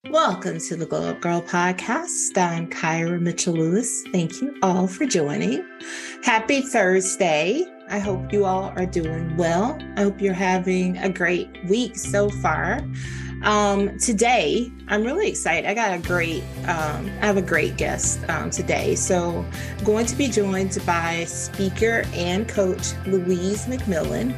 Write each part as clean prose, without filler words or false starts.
Welcome to the Glow Up Girl podcast. I'm Kyra Mitchell-Lewis. Thank you all for joining. Happy Thursday. I hope you all are doing well. I hope you're having a great week so far. Today, I'm really excited. I have a great guest today. So I'm going to be joined by speaker and coach Louise McMilan.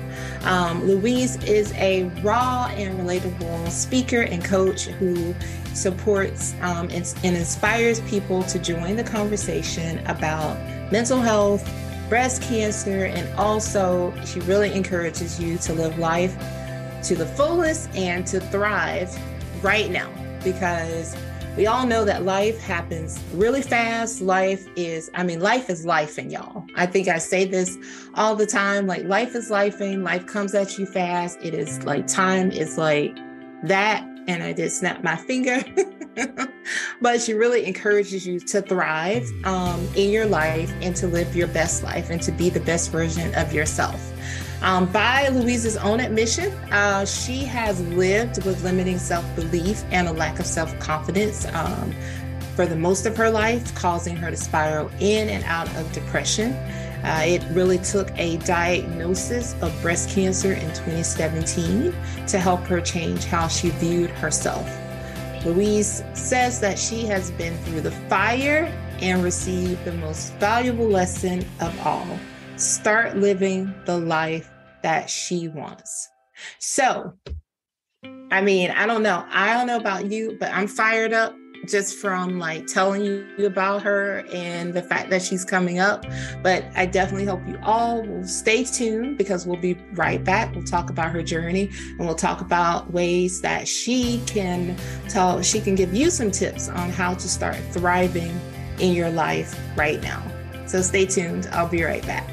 Louise is a raw and relatable speaker and coach who supports and inspires people to join the conversation about mental health, breast cancer, and also she really encourages you to live life to the fullest and to thrive right now, because we all know that life happens really fast. Life is life, and y'all. I think I say this all the time, like life is lifing, life comes at you fast. It is like time is like that. And I did snap my finger, but she really encourages you to thrive in your life and to live your best life and to be the best version of yourself. By Louise's own admission, she has lived with limiting self-belief and a lack of self-confidence for the most of her life, causing her to spiral in and out of depression. It really took a diagnosis of breast cancer in 2017 to help her change how she viewed herself. Louise says that she has been through the fire and received the most valuable lesson of all: start living the life that she wants. So, I don't know about you, but I'm fired up just from like telling you about her and the fact that she's coming up. But I definitely hope you all will stay tuned, because we'll be right back. We'll talk about her journey, and we'll talk about ways that she can give you some tips on how to start thriving in your life right now. So stay tuned. I'll be right back.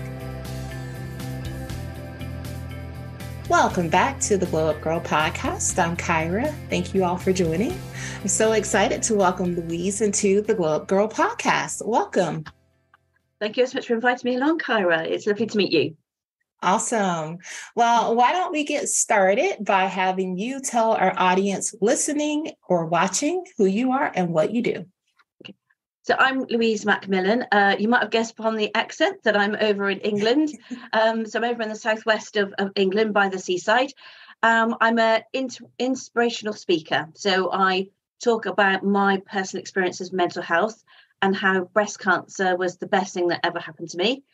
Welcome back to the Glow Up Girl podcast. I'm Kyra. Thank you all for joining. I'm so excited to welcome Louise into the Glow Up Girl podcast. Welcome. Thank you so much for inviting me along, Kyra. It's lovely to meet you. Awesome. Well, why don't we get started by having you tell our audience listening or watching who you are and what you do. So I'm Louise McMilan. You might have guessed from the accent that I'm over in England. So I'm over in the southwest of England by the seaside. I'm an inspirational speaker. So I talk about my personal experiences with mental health and how breast cancer was the best thing that ever happened to me.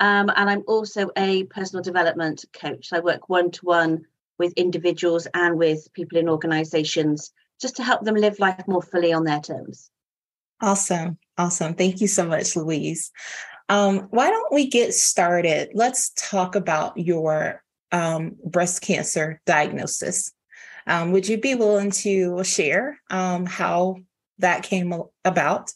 And I'm also a personal development coach. So I work one-to-one with individuals and with people in organisations just to help them live life more fully on their terms. Awesome. Thank you so much, Louise. Why don't we get started? Let's talk about your breast cancer diagnosis. Would you be willing to share how that came about?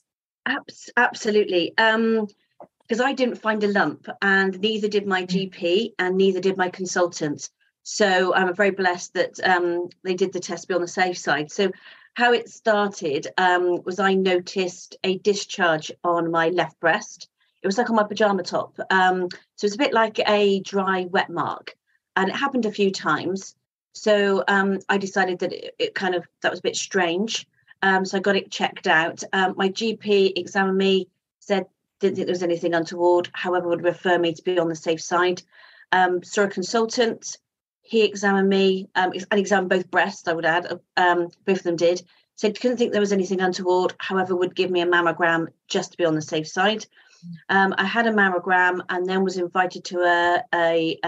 Absolutely. Because I didn't find a lump, and neither did my GP, and neither did my consultant. So I'm very blessed that they did the test to be on the safe side. So how it started was I noticed a discharge on my left breast. It was like on my pajama top. So it's a bit like a dry, wet mark. And it happened a few times. So I decided that that was a bit strange. So I got it checked out. My GP examined me, said didn't think there was anything untoward, however, would refer me to be on the safe side. Saw a consultant. He examined me and examined both breasts, I would add. Both of them did. Said couldn't think there was anything untoward, however, would give me a mammogram just to be on the safe side. I had a mammogram and then was invited to a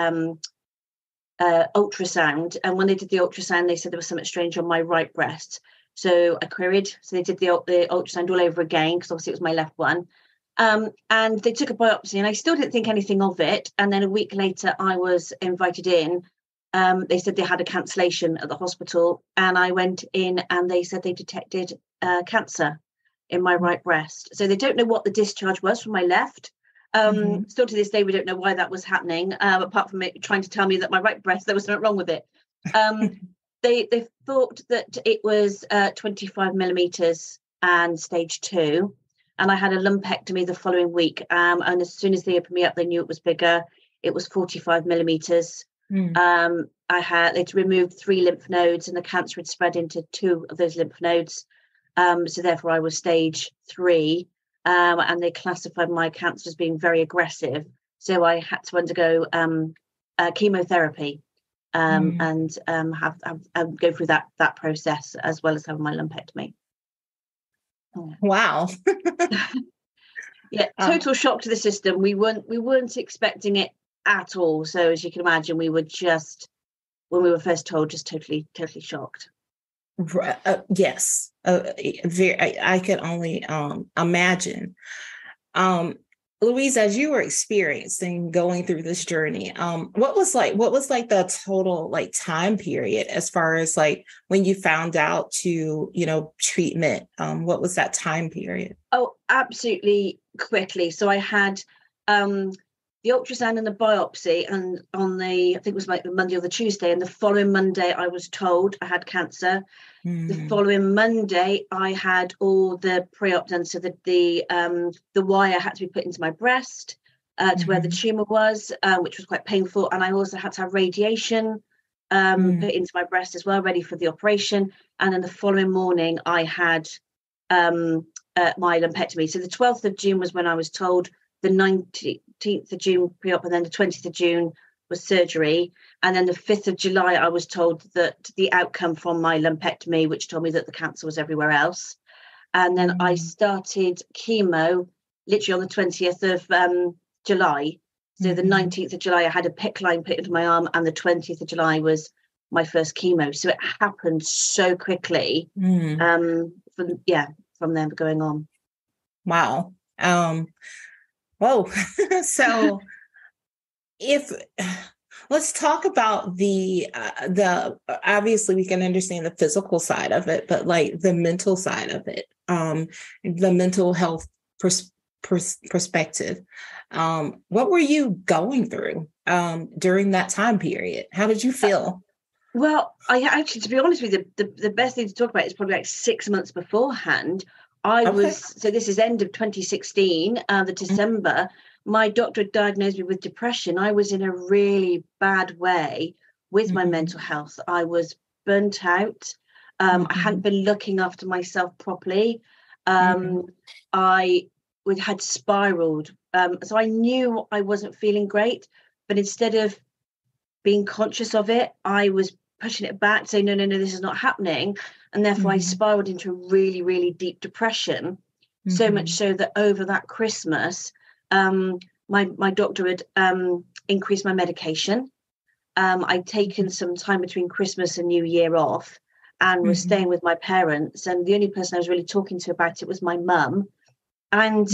ultrasound. And when they did the ultrasound, they said there was something strange on my right breast. So I queried. So they did the ultrasound all over again, because obviously it was my left one. And they took a biopsy, and I still didn't think anything of it. And then a week later, I was invited in. They said they had a cancellation at the hospital, and I went in and they said they detected cancer in my right breast. So they don't know what the discharge was from my left. Still to this day, we don't know why that was happening, apart from it trying to tell me that my right breast, there was something wrong with it. They thought that it was 25 millimeters and stage 2. And I had a lumpectomy the following week. And as soon as they opened me up, they knew it was bigger. It was 45 millimeters. They'd removed 3 lymph nodes, and the cancer had spread into 2 of those lymph nodes. So therefore I was stage 3, and they classified my cancer as being very aggressive. So I had to undergo chemotherapy and have go through that process, as well as having my lumpectomy. Wow. Yeah, total shock to the system. We weren't expecting it at all. So as you can imagine, we were just, when we were first told, just totally shocked. Yes, I could only imagine. Louise, as you were experiencing going through this journey, what was like the total like time period as far as like when you found out to, treatment? What was that time period? Oh, absolutely quickly. So I had the ultrasound and the biopsy, and on I think it was like the Monday or the Tuesday, and the following Monday I was told I had cancer. The following Monday I had all the pre-op done, so that the wire had to be put into my breast to where the tumor was, which was quite painful, and I also had to have radiation put into my breast as well, ready for the operation. And then the following morning I had my lumpectomy. So the 12th of June was when I was told, the 19th of June pre-op, and then the 20th of June was surgery. And then the 5th of July, I was told that the outcome from my lumpectomy, which told me that the cancer was everywhere else. And then I started chemo literally on the 20th of July. So the 19th of July, I had a PICC line put into my arm, and the 20th of July was my first chemo. So it happened so quickly from then going on. Wow. Whoa. So let's talk about the obviously we can understand the physical side of it, but like the mental side of it, the mental health perspective. What were you going through during that time period? How did you feel? Well, I actually, to be honest with you, the best thing to talk about is probably like 6 months beforehand. So this is end of 2016, the December. My doctor had diagnosed me with depression. I was in a really bad way with my mental health. I was burnt out. I hadn't been looking after myself properly. I had spiraled. So I knew I wasn't feeling great, but instead of being conscious of it, I was pushing it back, saying, no, this is not happening. And therefore I spiraled into a really, really deep depression. So much so that over that Christmas, my doctor had increased my medication. I'd taken some time between Christmas and New Year off, and was staying with my parents. And the only person I was really talking to about it was my mum. And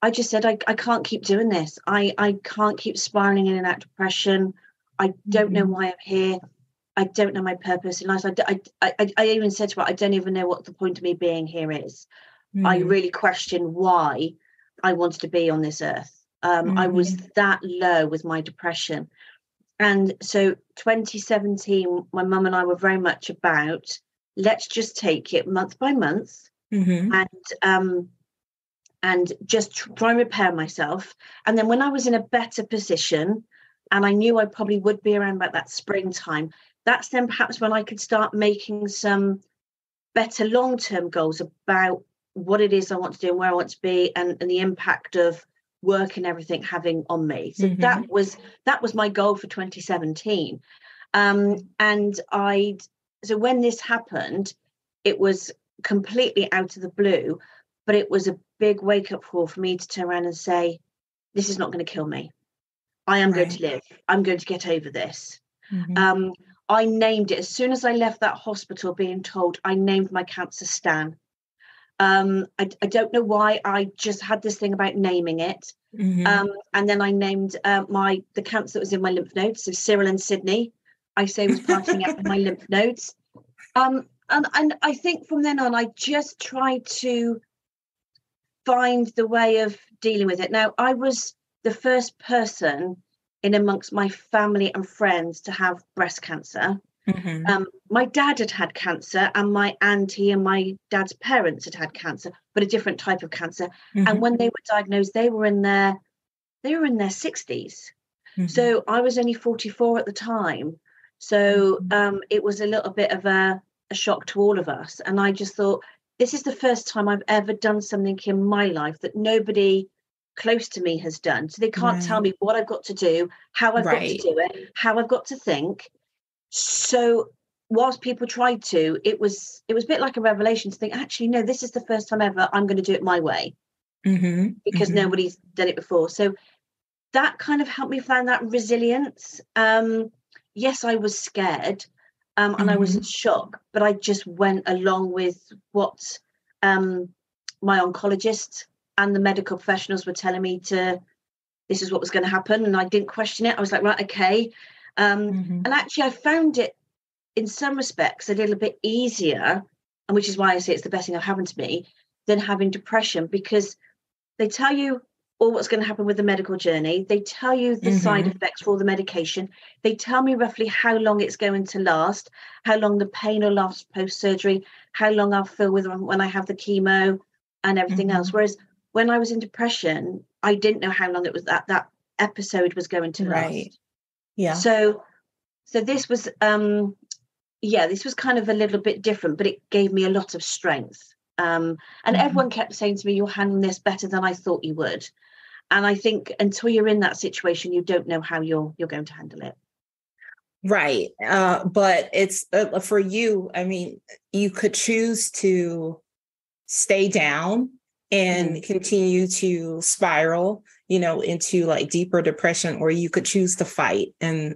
I just said, I can't keep doing this. I can't keep spiraling in and out of depression. I don't know why I'm here. I don't know my purpose in life. I even said to her, I don't even know what the point of me being here is. I really question why I wanted to be on this earth. I was that low with my depression. And so 2017, my mum and I were very much about, let's just take it month by month and just try and repair myself. And then when I was in a better position, and I knew I probably would be around about that springtime, that's then perhaps when I could start making some better long-term goals about what it is I want to do and where I want to be, and the impact of work and everything having on me. So that was my goal for 2017. So when this happened, it was completely out of the blue, but it was a big wake-up call for me to turn around and say, this is not going to kill me. I am going to live. I'm going to get over this. I named it as soon as I left that hospital being told, I named my cancer Stan. I don't know why. I just had this thing about naming it. And then I named the cancer that was in my lymph nodes. So Cyril and Sydney, I say, was parting out of my lymph nodes. And I think from then on, I just tried to find the way of dealing with it. Now, I was the first person in amongst my family and friends to have breast cancer. My dad had cancer, and my auntie and my dad's parents had cancer, but a different type of cancer. And when they were diagnosed, they were in their 60s. So I was only 44 at the time. So it was a little bit of a shock to all of us. And I just thought, this is the first time I've ever done something in my life that nobody close to me has done. So they can't tell me what I've got to do, how I've got to do it, how I've got to think. So whilst people tried to, it was a bit like a revelation to think, actually, no, this is the first time ever I'm going to do it my way, because nobody's done it before. So that kind of helped me find that resilience. Yes, I was scared, and I was in shock, but I just went along with what my oncologist and the medical professionals were telling me this is what was going to happen. And I didn't question it. I was like, right, okay. And actually I found it in some respects a little bit easier, and which is why I say it's the best thing that happened to me, than having depression, because they tell you all what's going to happen with the medical journey. They tell you the side effects for all the medication. They tell me roughly how long it's going to last, how long the pain will last post-surgery, how long I'll feel with when I have the chemo and everything else. Whereas when I was in depression, I didn't know how long it was that episode was going to last. Yeah. So this was, this was kind of a little bit different, but it gave me a lot of strength. And everyone kept saying to me, you're handling this better than I thought you would. And I think until you're in that situation, you don't know how you're going to handle it. Right. But it's for you, I mean, you could choose to stay down and continue to spiral, into like deeper depression, or you could choose to fight and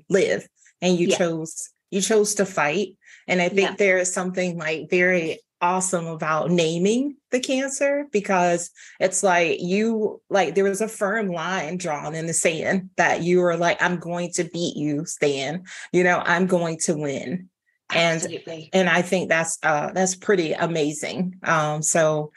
live. And you chose to fight. And I think there is something like very awesome about naming the cancer, because it's like there was a firm line drawn in the sand that you were like, I'm going to beat you, Stan, I'm going to win. Absolutely. And I think that's pretty amazing. So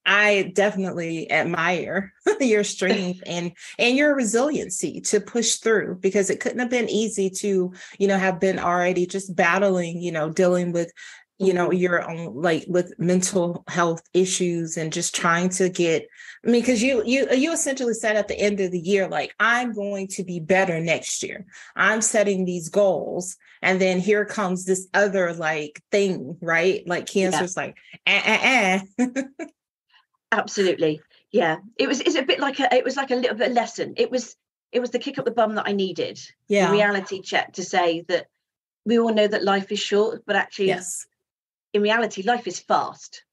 I definitely admire your strength and your resiliency to push through, because it couldn't have been easy to, have been already just battling, dealing with, your own, like with mental health issues and just trying to get, because you essentially said at the end of the year, like, I'm going to be better next year. I'm setting these goals. And then here comes this other like thing, right? Like cancer's like, Absolutely. Yeah. It's a bit like it was like a little bit of lesson. It was the kick up the bum that I needed. The reality check to say that we all know that life is short, but actually in reality, life is fast.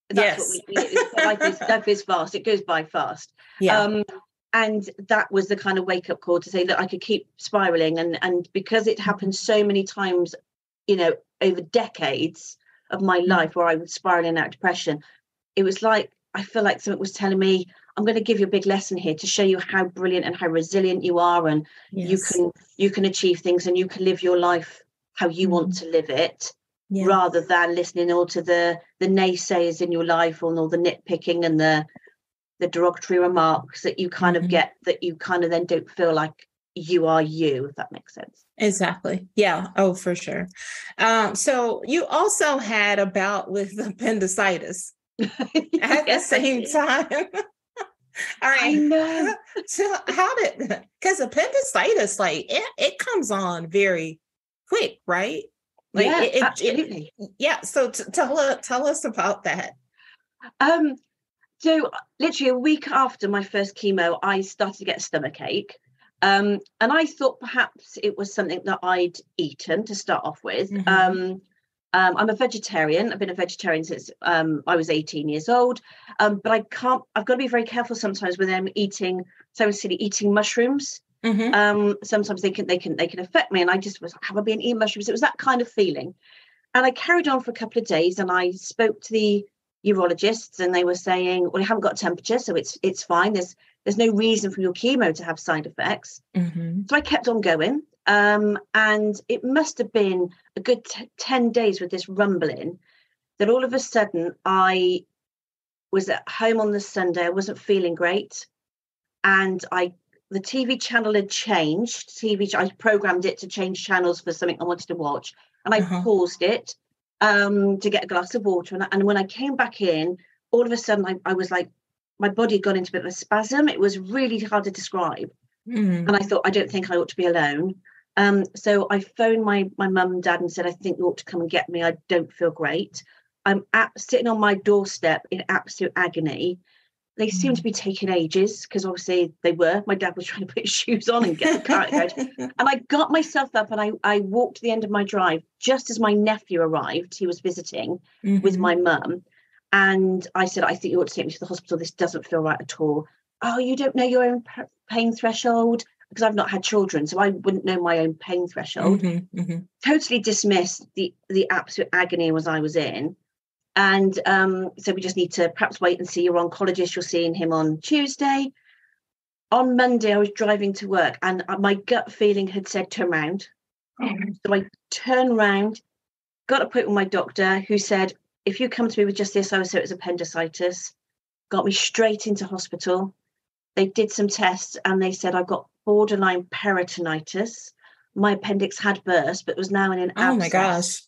That's what life is fast. It goes by fast. Yeah. And that was the kind of wake up call to say that I could keep spiraling. And because it happened so many times, over decades of my life where I was spiraling out of depression, it was like, I feel like something was telling me, I'm going to give you a big lesson here to show you how brilliant and how resilient you are. And you can achieve things and you can live your life how you want to live it, rather than listening all to the naysayers in your life, or all the nitpicking and the derogatory remarks that you kind of get, that you kind of then don't feel like you are you, if that makes sense. Exactly. Yeah. Oh, for sure. So you also had a bout with appendicitis at the same time. All right. I know. So because appendicitis, like it comes on very quick, right? Like absolutely. So tell us about that. So literally a week after my first chemo, I started to get a stomach ache. And I thought perhaps it was something that I'd eaten to start off with. I'm a vegetarian. I've been a vegetarian since I was 18 years old. But I've got to be very careful sometimes when I'm eating mushrooms. Sometimes they can affect me. And I just was like, have I been eating mushrooms? It was that kind of feeling. And I carried on for a couple of days, and I spoke to the urologists, and they were saying, well, you haven't got a temperature, so it's fine. There's no reason for your chemo to have side effects. So I kept on going. And it must have been a good 10 days with this rumbling that all of a sudden I was at home on the Sunday. I wasn't feeling great. And the TV channel had changed. I programmed it to change channels for something I wanted to watch. And I paused it to get a glass of water. And when I came back in, all of a sudden I was like, my body had gone into a bit of a spasm. It was really hard to describe. And I thought, I don't think I ought to be alone. So I phoned my mum and dad and said, I think you ought to come and get me. I don't feel great. I'm sitting on my doorstep in absolute agony. They seemed to be taking ages because obviously they were. My dad was trying to put his shoes on and get the car out. And I got myself up and I walked to the end of my drive just as my nephew arrived. He was visiting with my mum. And I said, I think you ought to take me to the hospital. This doesn't feel right at all. Oh, you don't know your own pain threshold? Because I've not had children, so I wouldn't know my own pain threshold. Totally dismissed the absolute agony as I was in. And so we just need to perhaps wait and see your oncologist. You're seeing him on Tuesday. On Monday, I was driving to work and my gut feeling had said, turn round. So I turned round, got a point with my doctor who said, if you come to me with just this, I would say it was appendicitis. Got me straight into hospital. They did some tests and they said I got borderline peritonitis. My appendix had burst, but was now in an abscess. Oh my gosh.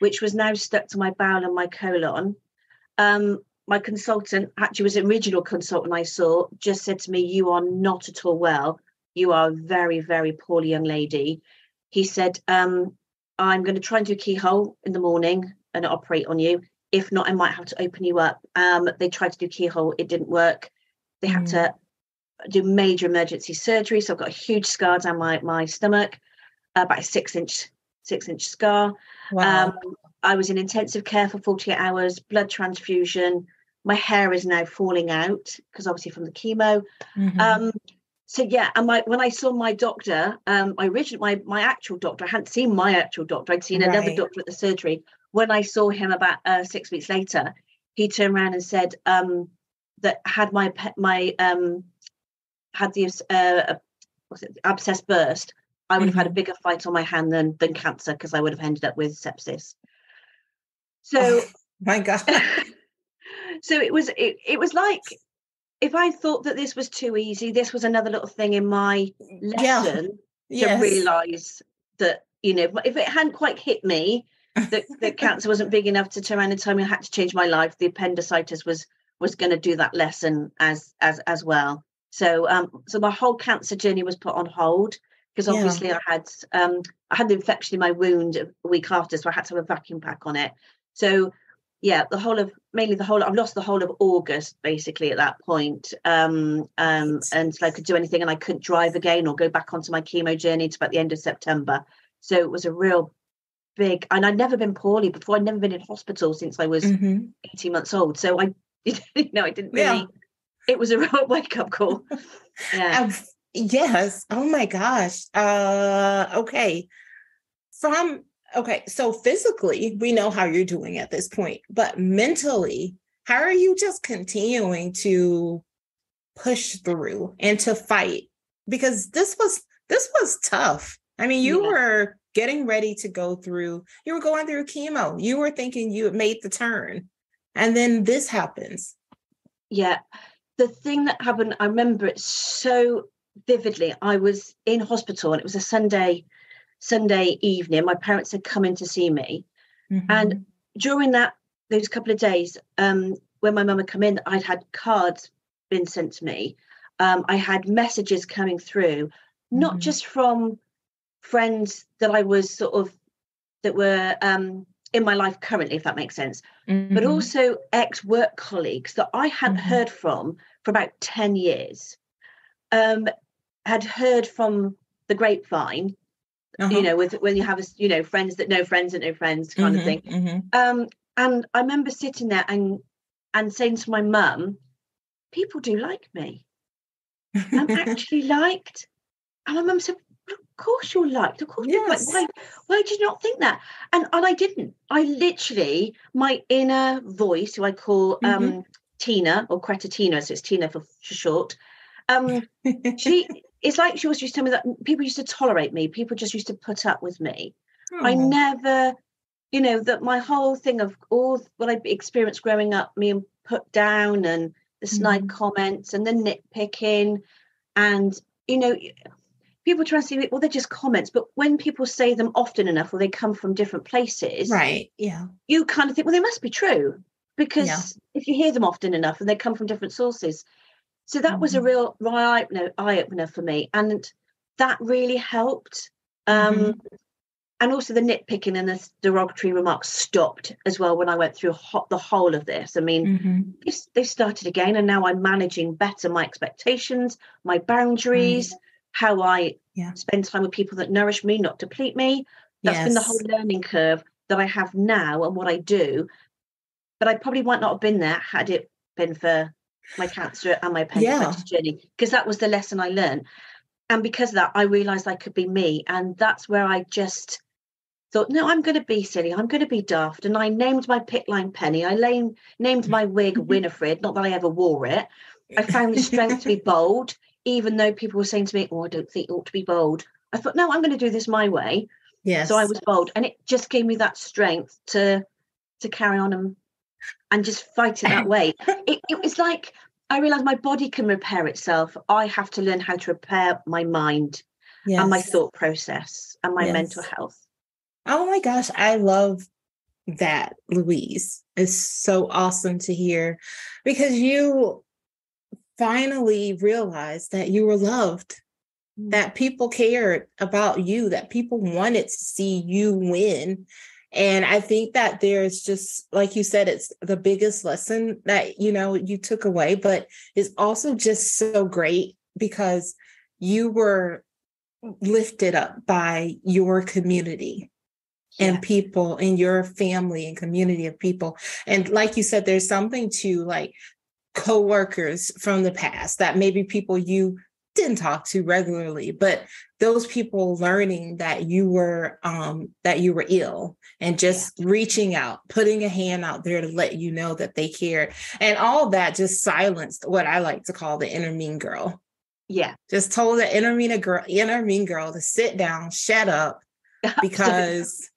Which was now stuck to my bowel and my colon. My consultant, actually was an original consultant I saw, just said to me, you are not at all well. You are a very, very poorly young lady. He said, I'm going to try and do a keyhole in the morning and operate on you. If not, I might have to open you up. They tried to do keyhole. It didn't work. They had to do major emergency surgery. So I've got a huge scar down my stomach, about a six inch scar. Wow. I was in intensive care for 48 hours, blood transfusion. My hair is now falling out because obviously from the chemo. So yeah, and when I saw my doctor, my actual doctor, I hadn't seen my actual doctor. I'd seen another doctor at the surgery. When I saw him about 6 weeks later, he turned around and said that had had the abscess burst, I would have had a bigger fight on my hand than cancer because I would have ended up with sepsis. So, my God. So it was like, if I thought that this was too easy, this was another little thing in my lesson to realise that, if it hadn't quite hit me, that cancer wasn't big enough to turn around and tell me I had to change my life. The appendicitis was going to do that lesson as well. So my whole cancer journey was put on hold because obviously I had the infection in my wound a week after, so I had to have a vacuum pack on it. So yeah, I've lost the whole of August basically at that point. And so I could do anything and I couldn't drive again or go back onto my chemo journey to about the end of September. So it was a real big, and I'd never been poorly before. I'd never been in hospital since I was 18 months old. So I didn't really, it was a real wake up call. Yeah. Yes. Oh my gosh. Okay. So physically, we know how you're doing at this point, but mentally, how are you just continuing to push through and to fight? Because this was tough. I mean, you were getting ready to you were going through chemo. You were thinking you had made the turn, and then this happens. Yeah. The thing that happened, I remember it so vividly. I was in hospital and it was a Sunday evening. My parents had come in to see me. And during those couple of days, when my mum had come in, I'd had cards been sent to me. I had messages coming through, not just from friends that I was that were in my life currently, if that makes sense, but also ex-work colleagues that I hadn't heard from for about 10 years, had heard from the grapevine, with when you have friends that know friends that know friends kind of thing. And I remember sitting there and saying to my mum, people do like me. I'm actually liked. And my mum said, of course you're liked. Of course, yes. Like, why did you not think that? And I didn't. I literally, my inner voice, who I call Tina, or Cretatina, so it's Tina for short. It's like she always used to tell me that people used to tolerate me. People just used to put up with me. Oh. I never, that my whole thing of all what I experienced growing up, being put down and the snide comments and the nitpicking and, people try to say, well, they're just comments. But when people say them often enough or they come from different places, right? Yeah. You kind of think, well, they must be true because if you hear them often enough and they come from different sources. So that was a real eye-opener for me. And that really helped. And and also the nitpicking and the derogatory remarks stopped as well when I went through the whole of this. I mean, they started again, and now I'm managing better my expectations, my boundaries, how I spend time with people that nourish me, not deplete me. That's been the whole learning curve that I have now and what I do. But I probably might not have been there had it been for my cancer and my appendicitis journey, because that was the lesson I learned. And because of that, I realised I could be me. And that's where I just thought, no, I'm going to be silly. I'm going to be daft. And I named my pit line Penny. I named my wig Winifred, not that I ever wore it. I found the strength to be bold, even though people were saying to me, oh, I don't think you ought to be bold. I thought, no, I'm going to do this my way. Yes. So I was bold. And it just gave me that strength to carry on and just fight it that way. It was like, I realized my body can repair itself. I have to learn how to repair my mind and my thought process and my mental health. Oh my gosh, I love that, Louise. It's so awesome to hear, because you finally realized that you were loved, that people cared about you, that people wanted to see you win. And I think that there's just, like you said, it's the biggest lesson that, you took away, but it's also just so great because you were lifted up by your community and people in your family and community of people. And like you said, there's something to like coworkers from the past that maybe people you didn't talk to regularly, but those people learning that you were ill and just reaching out, putting a hand out there to let you know that they cared. And all that just silenced what I like to call the inner mean girl. Yeah. Just told the inner mean girl to sit down, shut up, because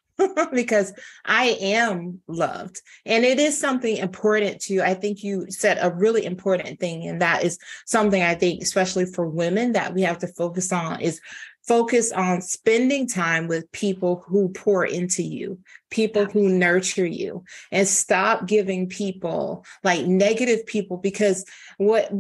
because I am loved. And it is something important to, I think you said a really important thing. And that is something I think, especially for women, that we have to focus on spending time with people who pour into you, people who nurture you, and stop giving people like negative people, because what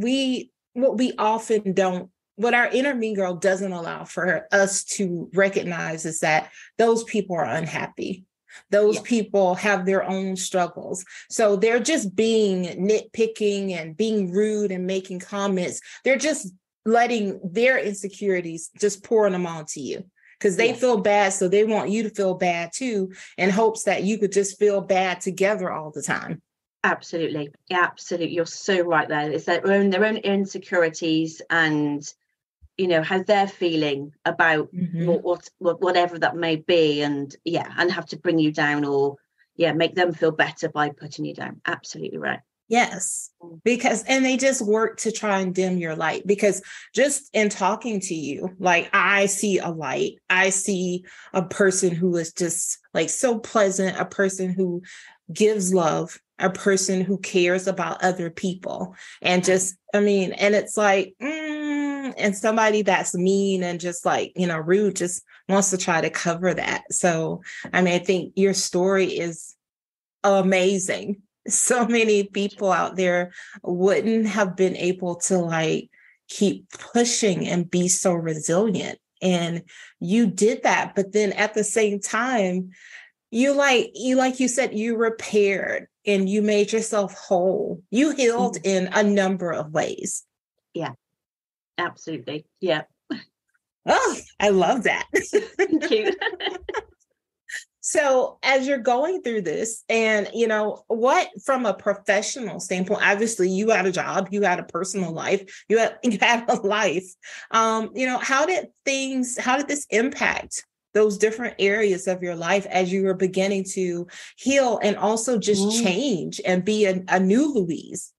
our inner mean girl doesn't allow for us to recognize is that those people are unhappy. Those people have their own struggles. So they're just being nitpicking and being rude and making comments. They're just letting their insecurities just pouring them onto you because they feel bad. So they want you to feel bad too, in hopes that you could just feel bad together all the time. Absolutely. Absolutely. You're so right there. It's their own insecurities and how they're feeling about whatever that may be, and have to bring you down or make them feel better by putting you down. Absolutely right. Yes, and they just work to try and dim your light, because just in talking to you, like I see a light, I see a person who is just like so pleasant, a person who gives love, a person who cares about other people, and and it's like, and somebody that's mean and just like, rude just wants to try to cover that. So, I think your story is amazing. So many people out there wouldn't have been able to like keep pushing and be so resilient. And you did that. But then at the same time, like you said, you repaired and you made yourself whole. You healed in a number of ways. Yeah, absolutely. Yeah. Oh, I love that. Thank you. So as you're going through this and, what from a professional standpoint, obviously you had a job, you had a personal life, you had a life, how did this impact those different areas of your life as you were beginning to heal and also just change and be a new Louise?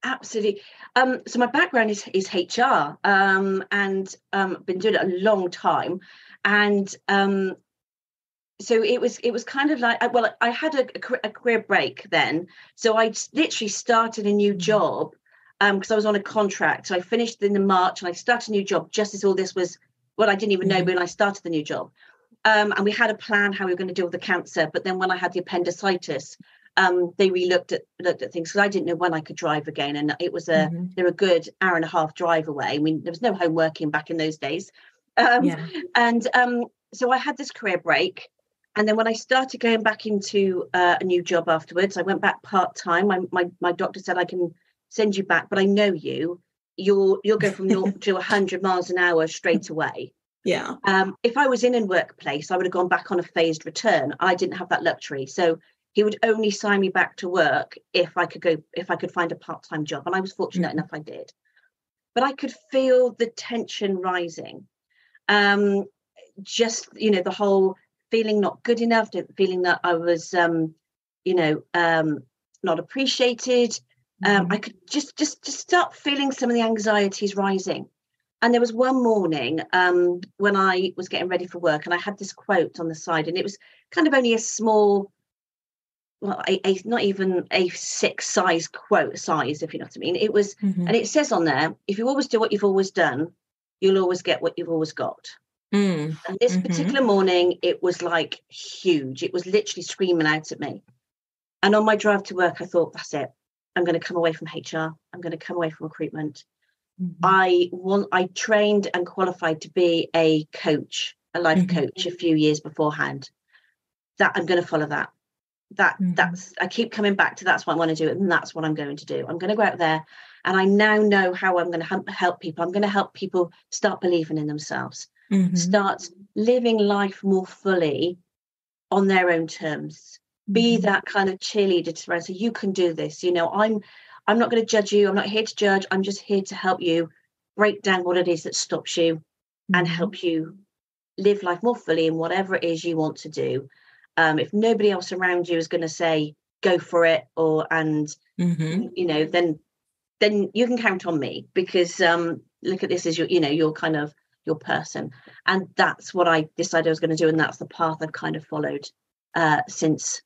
Absolutely. So my background is HR, and been doing it a long time. And so it was kind of like, I had a career break then. So I literally started a new job because I was on a contract. So I finished in March and I started a new job just as all this was, I didn't even know when I started the new job. And we had a plan how we were going to deal with the cancer. But then when I had the appendicitis, they looked at things, because I didn't know when I could drive again. And it was they're a good hour and a half drive away. I mean, there was no home working back in those days. And so I had this career break. And then when I started going back into a new job afterwards, I went back part-time. My doctor said, I can send you back, but I know you'll go from 0 to 100 miles an hour straight away. Yeah. If I was in a workplace, I would have gone back on a phased return. I didn't have that luxury. So he would only sign me back to work if I could find a part-time job. And I was fortunate enough I did. But I could feel the tension rising. Just, the whole feeling not good enough, feeling that I was, not appreciated. I could just start feeling some of the anxieties rising. And there was one morning when I was getting ready for work, and I had this quote on the side, and it was kind of only a small, well, not even a 6 size quote size, if you know what I mean. It was, and it says on there, if you always do what you've always done, you'll always get what you've always got. And this particular morning, it was like huge. It was literally screaming out at me. And on my drive to work, I thought, that's it. I'm going to come away from HR. I'm going to come away from recruitment. I trained and qualified to be a coach, a life coach, a few years beforehand. That I'm going to follow that. That's I keep coming back to that's what I want to do, and that's what I'm going to do. I'm going to go out there, and I now know how I'm going to help people. I'm going to help people start believing in themselves, start living life more fully on their own terms. Be that kind of cheerleader to say, so you can do this. I'm not going to judge you. I'm not here to judge. I'm just here to help you break down what it is that stops you and help you live life more fully in whatever it is you want to do. If nobody else around you is going to say, go for it, then you can count on me, because look at this as your kind of your person. And that's what I decided I was going to do. And that's the path I've kind of followed since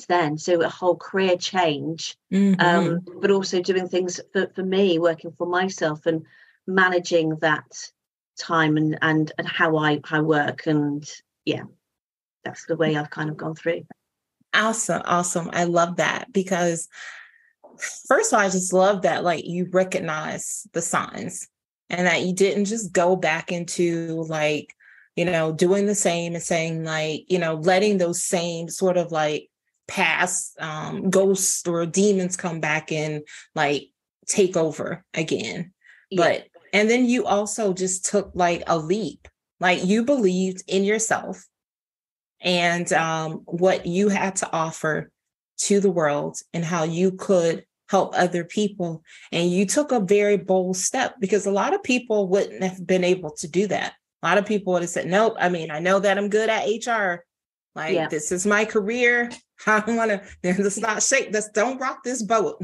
then. So a whole career change, but also doing things for me, working for myself and managing that time and how I work. And that's the way I've kind of gone through. Awesome. I love that, because first of all, I just love that, like, you recognize the signs and that you didn't just go back into like, doing the same and saying like, letting those same sort of like past ghosts or demons come back and like take over again. And then you also just took like a leap, like you believed in yourself and what you had to offer to the world and how you could help other people. And you took a very bold step, because a lot of people wouldn't have been able to do that. A lot of people would have said, nope, I know that I'm good at HR. Like, this is my career. I don't want to, let's not shake this. Don't rock this boat.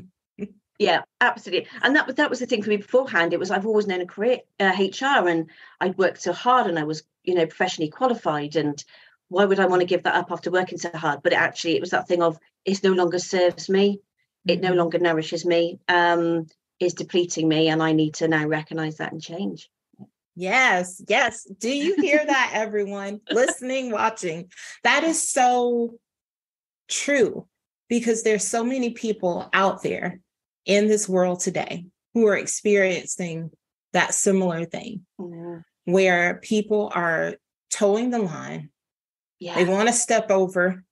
Yeah, absolutely. And that was the thing for me beforehand. It was, I've always known a career HR, and I'd worked so hard, and I was, professionally qualified, and why would I want to give that up after working so hard? But it was that thing of, it no longer serves me. It no longer nourishes me, is depleting me. And I need to now recognize that and change. Yes. Do you hear that, everyone listening, watching? That is so true, because there's so many people out there in this world today who are experiencing that similar thing, where people are towing the line. They want to step over.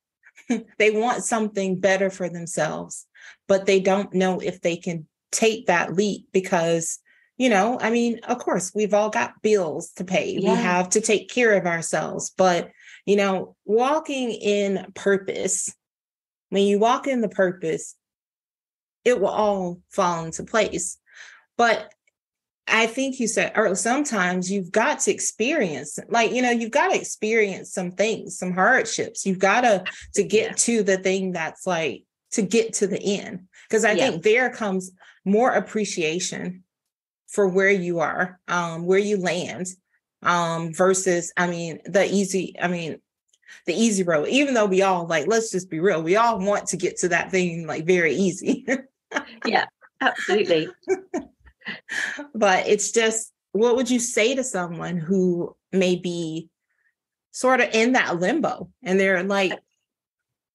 They want something better for themselves, but they don't know if they can take that leap because, of course, we've all got bills to pay. We have to take care of ourselves. But, walking in purpose, when you walk in the purpose, it will all fall into place. But I think you said, or sometimes you've got to experience, you've got to experience some things, some hardships. You've got to get to the thing that's like, to get to the end. Because I think there comes more appreciation for where you are, where you land, versus, the easy road. Even though we all, let's just be real, we all want to get to that thing very easy. Yeah, absolutely. But it's just, what would you say to someone who may be sort of in that limbo and they're like,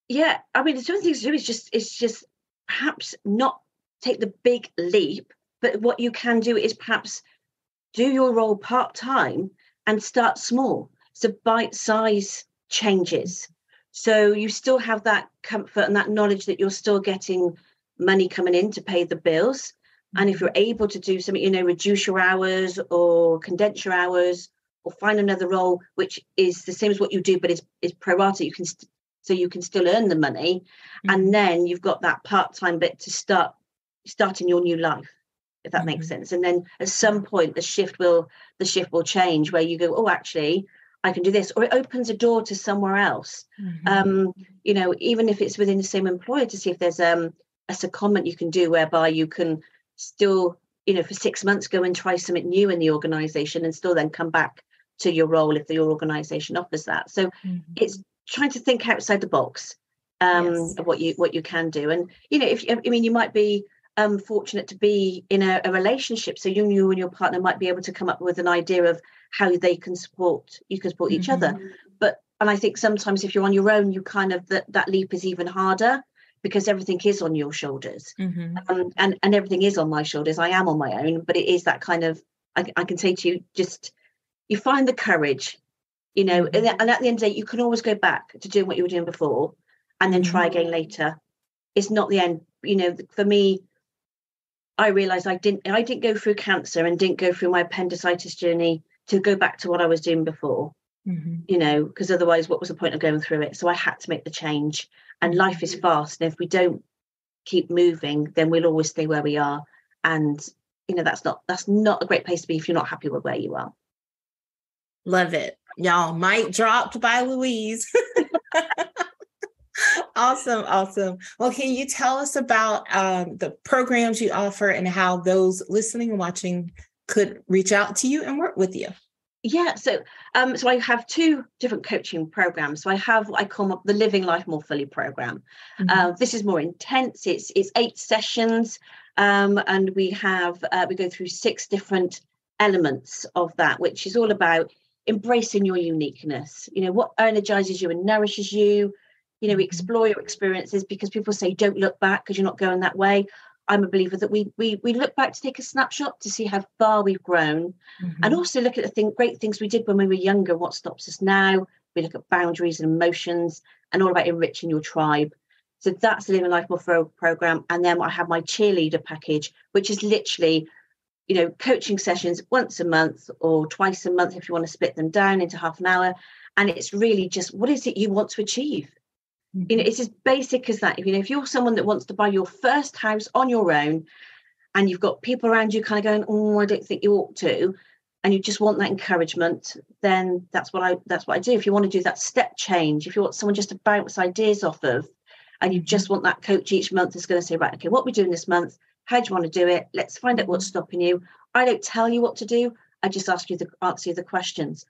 the two things to do is just perhaps not take the big leap, but what you can do is perhaps do your role part-time and start small. So bite-size changes. So you still have that comfort and that knowledge that you're still getting money coming in to pay the bills. And if you're able to do something, reduce your hours or condense your hours or find another role, which is the same as what you do, but is pro rata, so you can still earn the money. And then you've got that part-time bit to starting your new life, if that makes sense. And then at some point the shift will change where you go, oh, actually, I can do this, or it opens a door to somewhere else. Even if it's within the same employer, to see if there's a secondment you can do whereby you can still, for 6 months go and try something new in the organization and still then come back to your role if your organization offers that. So it's trying to think outside the box of what you can do. And you might be fortunate to be in a relationship, so you and your partner might be able to come up with an idea of how you can support each other. And I think sometimes if you're on your own, you kind of that leap is even harder, because everything is on your shoulders. And everything is on my shoulders. I am on my own, but it is that kind of, I can say to you, just you find the courage, and at the end of the day, you can always go back to doing what you were doing before and then try again later. It's not the end. For me, I realized I didn't go through cancer and didn't go through my appendicitis journey to go back to what I was doing before, because otherwise what was the point of going through it? So I had to make the change. And life is fast, and if we don't keep moving, then we'll always stay where we are. And that's not a great place to be if you're not happy with where you are. Love it, y'all. Mic dropped by Louise. Awesome. Well, can you tell us about the programs you offer and how those listening and watching could reach out to you and work with you? Yeah, so I have 2 different coaching programs. So I have what I call the Living Life More Fully program. This is more intense. It's 8 sessions, and we go through 6 different elements of that, which is all about embracing your uniqueness. What energizes you and nourishes you. We explore your experiences, because people say don't look back because you're not going that way. I'm a believer that we look back to take a snapshot to see how far we've grown, and also look at the great things we did when we were younger. What stops us now? We look at boundaries and emotions, and all about enriching your tribe. So that's the Living Life More Full program. And then I have my cheerleader package, which is literally, coaching sessions once a month or twice a month if you want to split them down into half an hour. And it's really just, what is it you want to achieve? It's as basic as that. If you're someone that wants to buy your first house on your own, and you've got people around you kind of going, oh, I don't think you ought to, and you just want that encouragement, then that's what I do. If you want to do that step change, if you want someone just to bounce ideas off of, and you just want that coach each month that's going to say, right, okay, what are we doing this month? How do you want to do it? Let's find out what's stopping you. I don't tell you what to do. I just answer you the questions.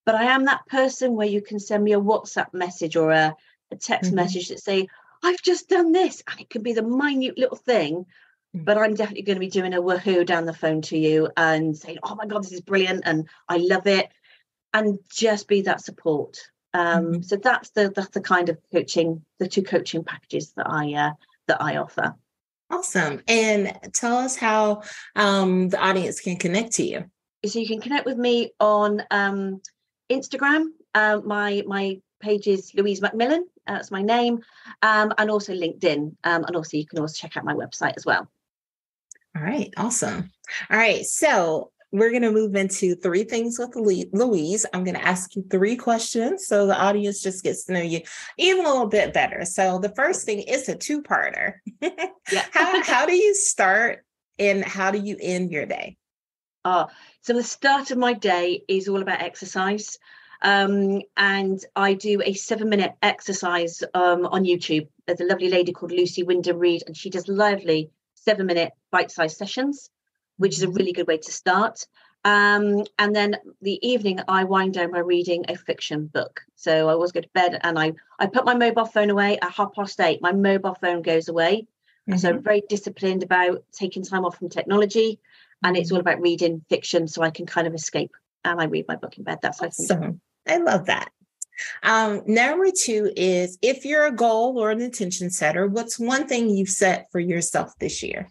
But I am that person where you can send me a WhatsApp message or a text message that say, I've just done this, and it can be the minute little thing, but I'm definitely going to be doing a woohoo down the phone to you and saying, oh my God, this is brilliant and I love it, and just be that support. So that's the kind of coaching, the 2 coaching packages that I offer. Awesome. And tell us how the audience can connect to you. So you can connect with me on Instagram. My page is Louise McMilan. That's my name. And also LinkedIn. And also you can also check out my website as well. All right. Awesome. All right. So we're going to move into 3 things with Louise. I'm going to ask you 3 questions so the audience just gets to know you even a little bit better. So the first thing is a 2-parter. Yeah. How do you start and how do you end your day? So the start of my day is all about exercise. And I do a 7-minute exercise on YouTube. There's a lovely lady called Lucy Wyndham-Reed, and she does lovely 7-minute bite-sized sessions, which is a really good way to start. And then the evening, I wind down by reading a fiction book. So I always go to bed and I put my mobile phone away at 8:30. My mobile phone goes away. So I'm very disciplined about taking time off from technology. And it's all about reading fiction so I can kind of escape. And I read my book in bed. That's awesome. I love that. Number 2 is, if you're a goal or an intention setter, what's one thing you've set for yourself this year?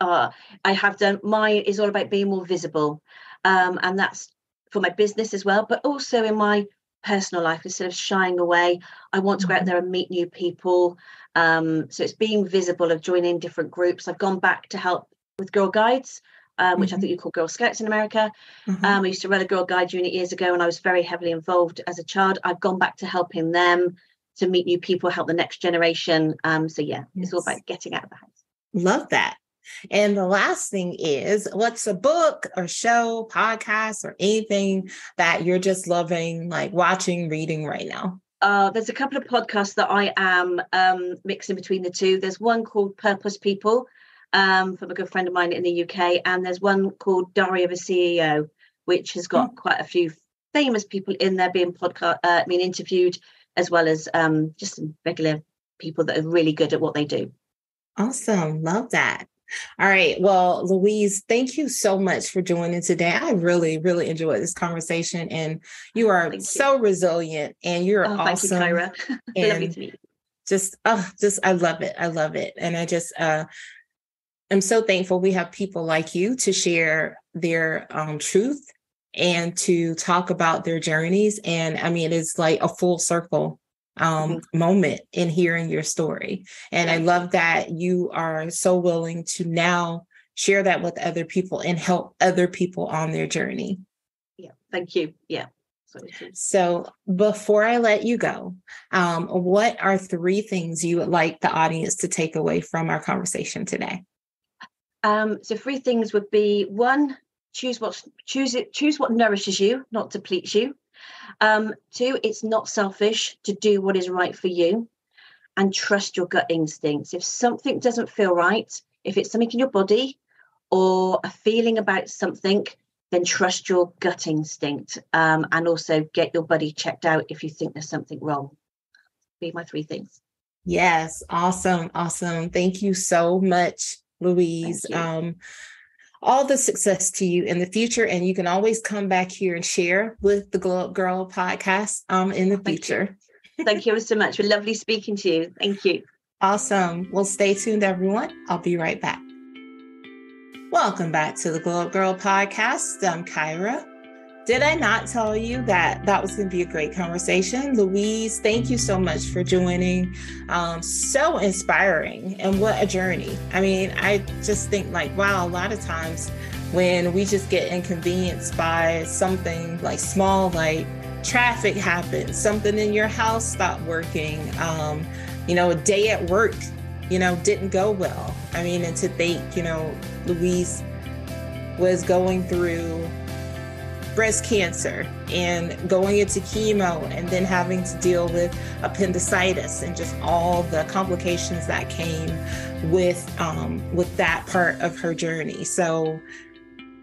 I have done. Mine is all about being more visible. And that's for my business as well, but also in my personal life instead of shying away. I want to go out there and meet new people. So it's being visible, of joining different groups. I've gone back to help with Girl Guides, which I think you call Girl Scouts in America. I used to run a Girl Guide unit years ago, and I was very heavily involved as a child. I've gone back to helping them to meet new people, help the next generation. So yeah, it's all about getting out of the house. Love that. And the last thing is, what's a book or show, podcast, or anything that you're just loving, like watching, reading right now? There's a couple of podcasts that I am mixing between the two. There's one called Purpose People from a good friend of mine in the UK. And there's one called Diary of a CEO, which has got quite a few famous people in there being interviewed, as well as just some regular people that are really good at what they do. Awesome. Love that. All right. Well, Louise, thank you so much for joining today. I really, really enjoyed this conversation, and you are so resilient, and you're awesome. Thank you, Kyra. Lovely to meet you. I love it. I love it. And I just, I'm so thankful we have people like you to share their truth and to talk about their journeys. And I mean, it's like a full circle moment in hearing your story. And I love that you are so willing to now share that with other people and help other people on their journey. Yeah. Thank you. Yeah. So before I let you go, what are 3 things you would like the audience to take away from our conversation today? So 3 things would be: 1, choose what nourishes you, not depletes you. 2, it's not selfish to do what is right for you, and trust your gut instincts. If something doesn't feel right, if it's something in your body or a feeling about something, then trust your gut instinct, and also get your body checked out if you think there's something wrong. Be my 3 things. Yes. Awesome. Awesome. Thank you so much, Louise. All the success to you in the future. And you can always come back here and share with the Glow Up Gyrl podcast in the future. Thank you so much. We're lovely speaking to you. Thank you. Awesome. Well, stay tuned, everyone. I'll be right back. Welcome back to the Glow Up Gyrl podcast. I'm Kyra. Did I not tell you that was going to be a great conversation? Louise, thank you so much for joining. So inspiring, and what a journey. I mean, I just think like, wow, a lot of times when we just get inconvenienced by something like small, like traffic happens, something in your house stopped working, a day at work, didn't go well. I mean, and to think, Louise was going through breast cancer and going into chemo, and then having to deal with appendicitis and just all the complications that came with that part of her journey. So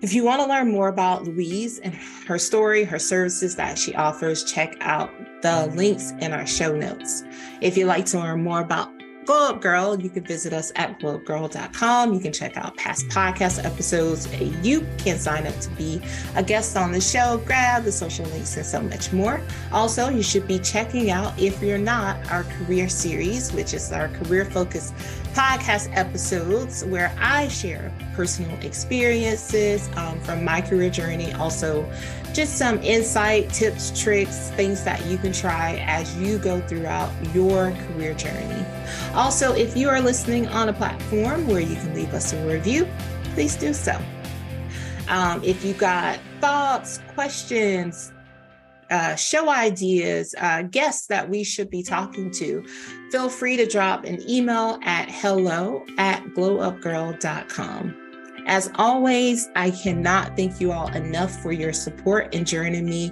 if you want to learn more about Louise and her story, her services that she offers, check out the links in our show notes. If you'd like to learn more about Glow Up Gyrl, you can visit us at glowupgirl.com. You can check out past podcast episodes. You can sign up to be a guest on the show, grab the social links, and so much more. Also, you should be checking out, if you're not, our career series, which is our career-focused podcast episodes where I share personal experiences from my career journey. Also, just some insight, tips, tricks, things that you can try as you go throughout your career journey. Also, if you are listening on a platform where you can leave us a review, please do so. If you got thoughts, questions, show ideas, guests that we should be talking to, feel free to drop an email at hello@glowupgirl.com. As always, I cannot thank you all enough for your support and joining me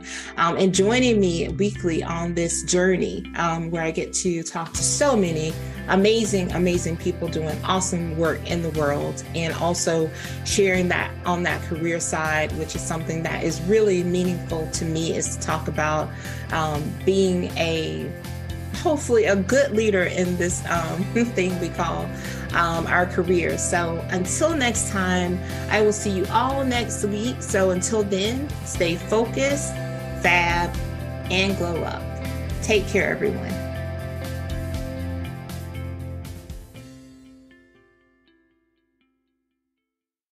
weekly on this journey, where I get to talk to so many amazing people doing awesome work in the world, and also sharing that on that career side, which is something that is really meaningful to me, is to talk about being hopefully a good leader in this thing we call our career. So until next time, I will see you all next week. So until then, stay focused, fab, and glow up. Take care, everyone.